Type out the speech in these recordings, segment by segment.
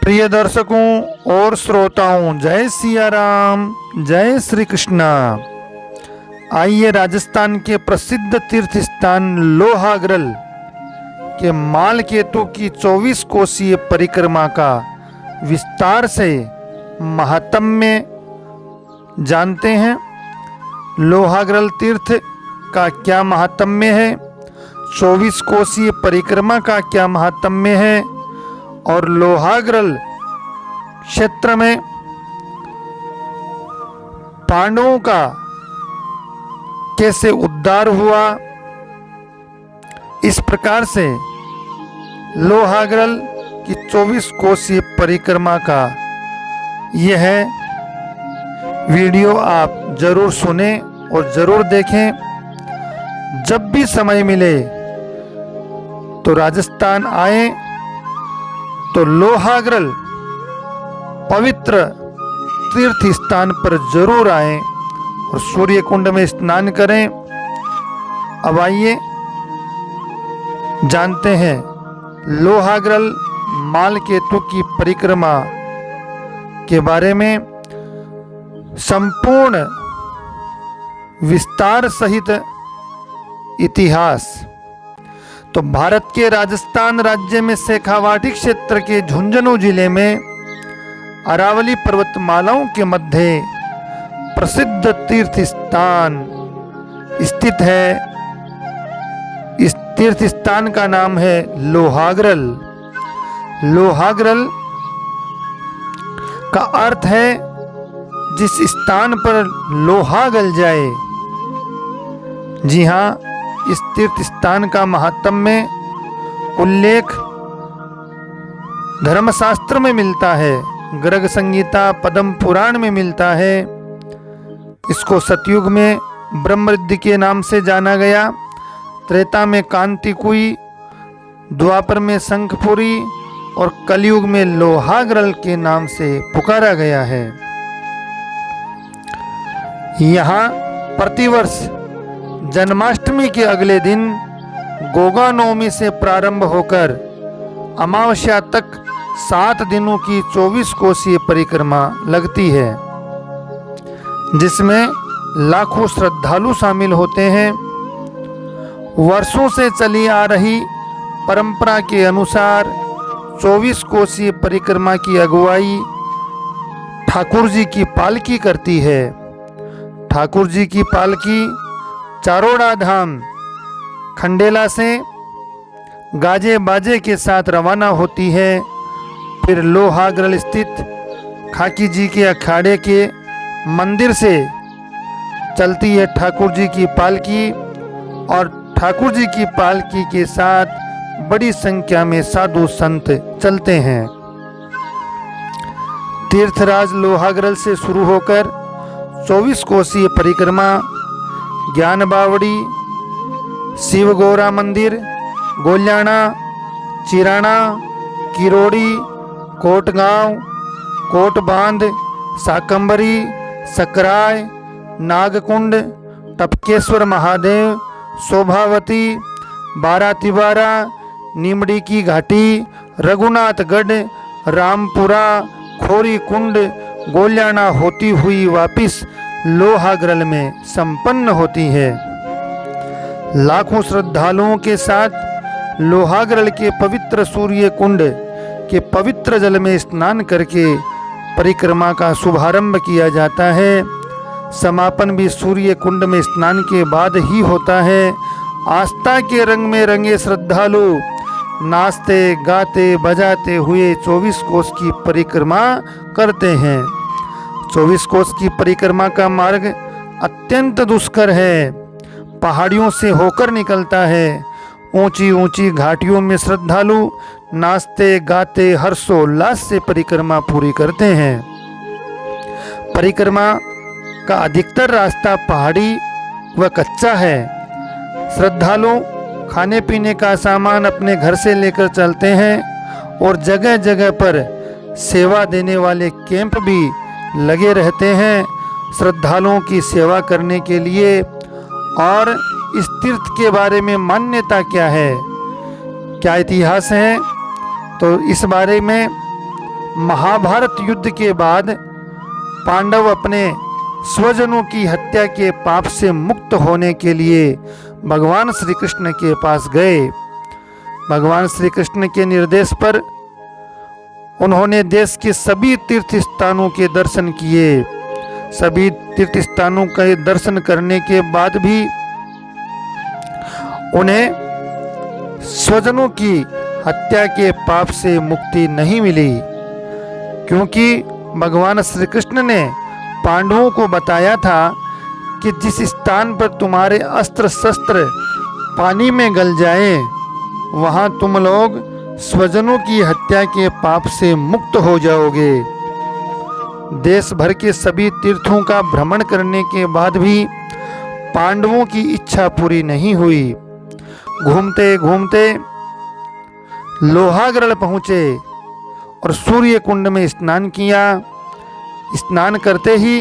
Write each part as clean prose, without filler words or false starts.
प्रिय दर्शकों और श्रोताओं, जय सिया राम, जय श्री कृष्णा। आइए राजस्थान के प्रसिद्ध तीर्थ स्थान लोहागरल के मालकेतु की 24 कोसीय परिक्रमा का विस्तार से महात्म्य जानते हैं। लोहागरल तीर्थ का क्या महात्म्य है, 24 कोसीय परिक्रमा का क्या महात्म्य है और लोहागरल क्षेत्र में पांडवों का कैसे उद्धार हुआ, इस प्रकार से लोहागरल की 24 कोसीय परिक्रमा का यह वीडियो आप जरूर सुने और जरूर देखें। जब भी समय मिले तो राजस्थान आए तो लोहागरल पवित्र तीर्थ स्थान पर जरूर आएं और सूर्य कुंड में स्नान करें। अब आइए जानते हैं लोहागरल मालकेतु की परिक्रमा के बारे में संपूर्ण विस्तार सहित इतिहास। तो भारत के राजस्थान राज्य में शेखावाटी क्षेत्र के झुंझुनू जिले में अरावली पर्वतमालाओं के मध्य प्रसिद्ध तीर्थ स्थान स्थित है। इस तीर्थ स्थान का नाम है लोहागरल। लोहागरल का अर्थ है जिस स्थान पर लोहा गल जाए। जी हाँ, इस तीर्थ स्थान का महात्म्य उल्लेख धर्मशास्त्र में मिलता है, गर्ग संगीता पद्म पुराण में मिलता है। इसको सतयुग में ब्रह्मऋद्धि के नाम से जाना गया, त्रेता में कांतिकुई, द्वापर में शंखपुरी और कलयुग में लोहागरल के नाम से पुकारा गया है। यहाँ प्रतिवर्ष जन्माष्टमी के अगले दिन गोगा नवमी से प्रारंभ होकर अमावस्या तक 7 दिनों की 24 कोसीय परिक्रमा लगती है, जिसमें लाखों श्रद्धालु शामिल होते हैं। वर्षों से चली आ रही परंपरा के अनुसार 24 कोसीय परिक्रमा की अगुवाई ठाकुर जी की पालकी करती है। ठाकुर जी की पालकी चारोड़ा धाम खंडेला से गाजे बाजे के साथ रवाना होती है। फिर लोहागरल स्थित खाकी जी के अखाड़े के मंदिर से चलती है ठाकुर जी की पालकी और ठाकुर जी की पालकी के साथ बड़ी संख्या में साधु संत चलते हैं। तीर्थराज लोहागरल से शुरू होकर 24 कोसीय परिक्रमा ज्ञान बावड़ी, शिव गौरा मंदिर, गोल्याना, चिराना, किरोड़ी, कोटगांव, कोटबांध, साकंबरी, सकराय, नागकुंड, टपकेश्वर महादेव, शोभावती, बारातिबारा, नीमड़ी की घाटी, रघुनाथगढ़, रामपुरा, खोरी कुंड, गोल्याना होती हुई वापिस लोहागरल में संपन्न होती है। लाखों श्रद्धालुओं के साथ लोहागरल के पवित्र सूर्य कुंड के पवित्र जल में स्नान करके परिक्रमा का शुभारंभ किया जाता है। समापन भी सूर्य कुंड में स्नान के बाद ही होता है। आस्था के रंग में रंगे श्रद्धालु नाचते गाते बजाते हुए 24 कोस की परिक्रमा करते हैं। 24 कोस की परिक्रमा का मार्ग अत्यंत दुष्कर है, पहाड़ियों से होकर निकलता है। ऊंची ऊंची घाटियों में श्रद्धालु नाचते गाते हर्षोल्लास से परिक्रमा पूरी करते हैं। परिक्रमा का अधिकतर रास्ता पहाड़ी व कच्चा है। श्रद्धालु खाने पीने का सामान अपने घर से लेकर चलते हैं और जगह जगह पर सेवा देने वाले कैंप भी लगे रहते हैं श्रद्धालुओं की सेवा करने के लिए। और इस तीर्थ के बारे में मान्यता क्या है, क्या इतिहास है? तो इस बारे में महाभारत युद्ध के बाद पांडव अपने स्वजनों की हत्या के पाप से मुक्त होने के लिए भगवान श्री कृष्ण के पास गए। भगवान श्री कृष्ण के निर्देश पर उन्होंने देश के सभी तीर्थ स्थानों के दर्शन किए। सभी तीर्थ स्थानों के दर्शन करने के बाद भी उन्हें स्वजनों की हत्या के पाप से मुक्ति नहीं मिली, क्योंकि भगवान श्री कृष्ण ने पांडवों को बताया था कि जिस स्थान पर तुम्हारे अस्त्र शस्त्र पानी में गल जाए, वहां तुम लोग स्वजनों की हत्या के पाप से मुक्त हो जाओगे। देश भर के सभी तीर्थों का भ्रमण करने के बाद भी पांडवों की इच्छा पूरी नहीं हुई। घूमते घूमते लोहागढ़ पहुँचे और सूर्य कुंड में स्नान किया। स्नान करते ही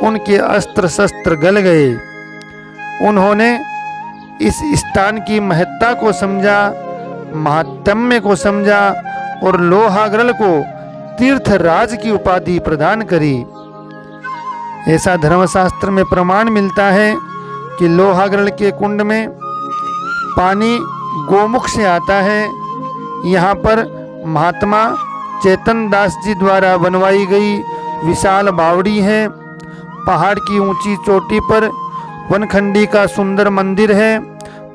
उनके अस्त्र शस्त्र गल गए। उन्होंने इस स्थान की महत्ता को समझा, महात्म्य को समझा और लोहागढ़ को तीर्थराज की उपाधि प्रदान करी। ऐसा धर्मशास्त्र में प्रमाण मिलता है कि लोहागढ़ के कुंड में पानी गोमुख से आता है। यहाँ पर महात्मा चेतन दास जी द्वारा बनवाई गई विशाल बावड़ी है। पहाड़ की ऊंची चोटी पर वनखंडी का सुंदर मंदिर है।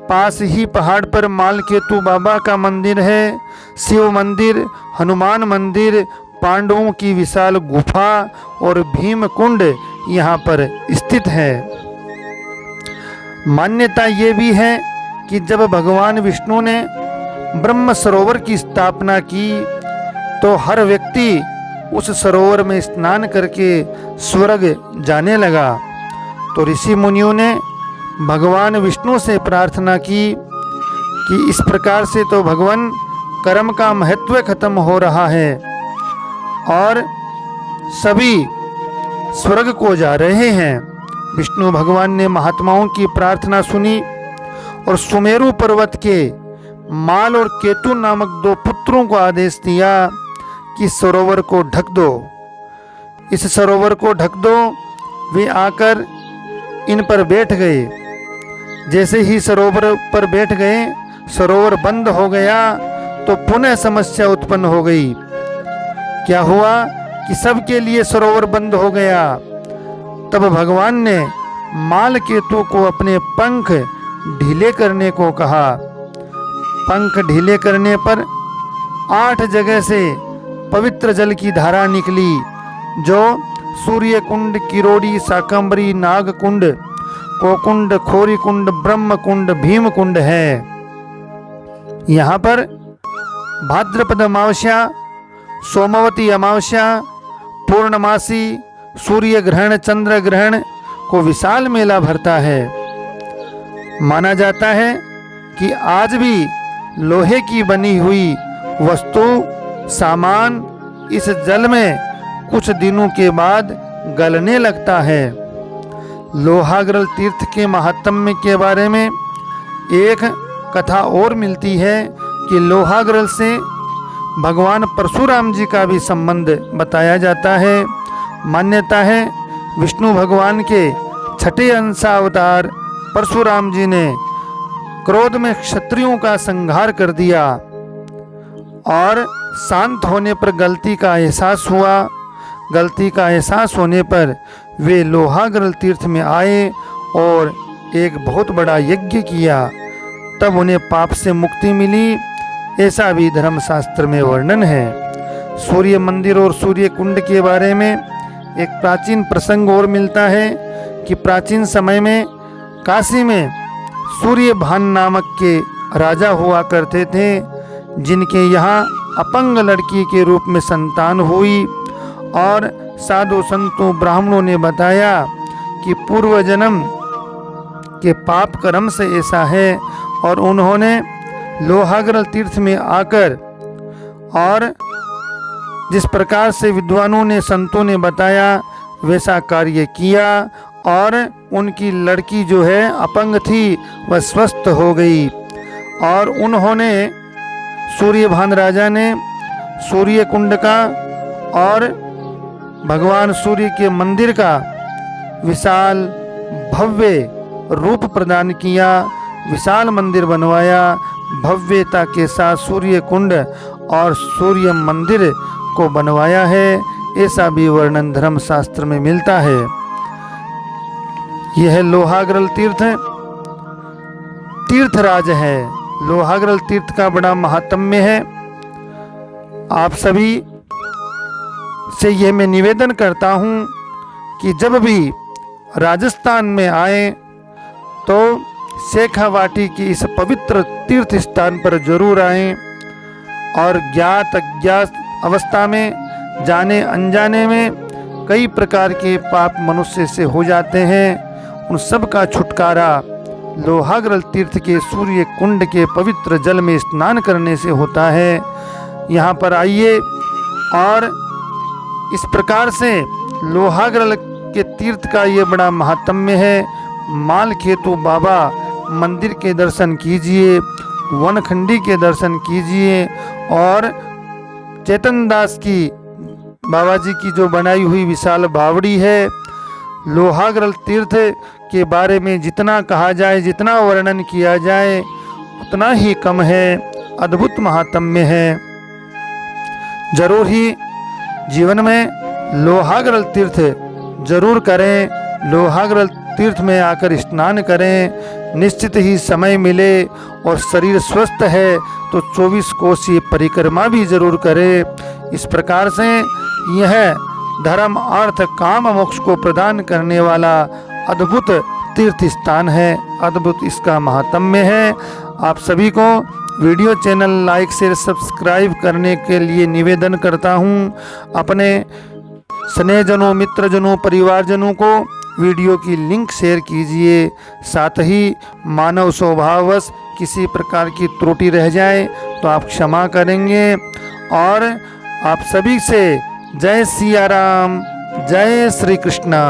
पास ही पहाड़ पर मालकेतु बाबा का मंदिर है, शिव मंदिर, हनुमान मंदिर, पांडवों की विशाल गुफा और भीम कुंड यहाँ पर स्थित है। मान्यता ये भी है कि जब भगवान विष्णु ने ब्रह्म सरोवर की स्थापना की तो हर व्यक्ति उस सरोवर में स्नान करके स्वर्ग जाने लगा। तो ऋषि मुनियों ने भगवान विष्णु से प्रार्थना की कि इस प्रकार से तो भगवान कर्म का महत्व खत्म हो रहा है और सभी स्वर्ग को जा रहे हैं। विष्णु भगवान ने महात्माओं की प्रार्थना सुनी और सुमेरु पर्वत के माल और केतु नामक 2 पुत्रों को आदेश दिया कि सरोवर को ढक दो, इस सरोवर को ढक दो। वे आकर इन पर बैठ गए। जैसे ही सरोवर पर बैठ गए, सरोवर बंद हो गया तो पुनः समस्या उत्पन्न हो गई। क्या हुआ कि सबके लिए सरोवर बंद हो गया। तब भगवान ने माल केतु को अपने पंख ढीले करने को कहा। पंख ढीले करने पर 8 जगह से पवित्र जल की धारा निकली, जो सूर्य कुंड, किरोड़ी, शाकंभरी, नाग कुंड, कोकुंड, खोरी कुंड, ब्रह्म कुंड, भीम कुंड है। यहाँ पर भाद्रपद अमावस्या, सोमवती अमावस्या, पूर्णमासी, सूर्य ग्रहण, चंद्र ग्रहण को विशाल मेला भरता है। माना जाता है कि आज भी लोहे की बनी हुई वस्तु, सामान इस जल में कुछ दिनों के बाद गलने लगता है। लोहागढ़ तीर्थ के महात्म्य के बारे में एक कथा और मिलती है कि लोहागढ़ से भगवान परशुराम जी का भी संबंध बताया जाता है। मान्यता है विष्णु भगवान के 6ठे अंशावतार परशुराम जी ने क्रोध में क्षत्रियों का संहार कर दिया और शांत होने पर गलती का एहसास हुआ। गलती का एहसास होने पर वे लोहागढ़ तीर्थ में आए और एक बहुत बड़ा यज्ञ किया। तब उन्हें पाप से मुक्ति मिली, ऐसा भी धर्मशास्त्र में वर्णन है। सूर्य मंदिर और सूर्य कुंड के बारे में एक प्राचीन प्रसंग और मिलता है कि प्राचीन समय में काशी में सूर्यभान नामक के राजा हुआ करते थे, जिनके यहाँ अपंग लड़की के रूप में संतान हुई और साधु संतों ब्राह्मणों ने बताया कि पूर्व जन्म के पाप कर्म से ऐसा है और उन्होंने लोहागढ़ तीर्थ में आकर और जिस प्रकार से विद्वानों ने, संतों ने बताया वैसा कार्य किया और उनकी लड़की जो है अपंग थी वह स्वस्थ हो गई और उन्होंने सूर्यभान राजा ने सूर्य कुंड का और भगवान सूर्य के मंदिर का विशाल भव्य रूप प्रदान किया, विशाल मंदिर बनवाया, भव्यता के साथ सूर्य कुंड और सूर्य मंदिर को बनवाया है। ऐसा भी वर्णन धर्म शास्त्र में मिलता है। यह लोहागरल तीर्थराज है। लोहागरल तीर्थ का बड़ा महात्म्य है। आप सभी से यह मैं निवेदन करता हूँ कि जब भी राजस्थान में आए तो शेखावाटी की इस पवित्र तीर्थ स्थान पर जरूर आएं और ज्ञात अज्ञात अवस्था में, जाने अनजाने में कई प्रकार के पाप मनुष्य से हो जाते हैं। उन सब का छुटकारा लोहागरल तीर्थ के सूर्य कुंड के पवित्र जल में स्नान करने से होता है। यहाँ पर आइए और इस प्रकार से लोहागरल के तीर्थ का ये बड़ा महात्म्य है। मालखेतु बाबा मंदिर के दर्शन कीजिए, वनखंडी के दर्शन कीजिए और चेतन दास की बाबा जी की जो बनाई हुई विशाल बावड़ी है। लोहागरल तीर्थ के बारे में जितना कहा जाए, जितना वर्णन किया जाए उतना ही कम है। अद्भुत महात्म्य है। जरूर ही जीवन में लोहागरल तीर्थ जरूर करें। लोहागरल तीर्थ में आकर स्नान करें। निश्चित ही समय मिले और शरीर स्वस्थ है तो 24 कोसीय परिक्रमा भी जरूर करें। इस प्रकार से यह धर्म अर्थ काम मोक्ष को प्रदान करने वाला अद्भुत तीर्थ स्थान है। अद्भुत इसका महात्म्य है। आप सभी को video channel like share subscribe करने के लिए निवेदन करता हूँ। अपने स्नेहजनों, मित्रजनों, परिवारजनों को वीडियो की लिंक शेयर कीजिए। साथ ही मानव स्वभाववश किसी प्रकार की त्रुटि रह जाए तो आप क्षमा करेंगे। और आप सभी से जय सिया राम, जय श्री कृष्णा।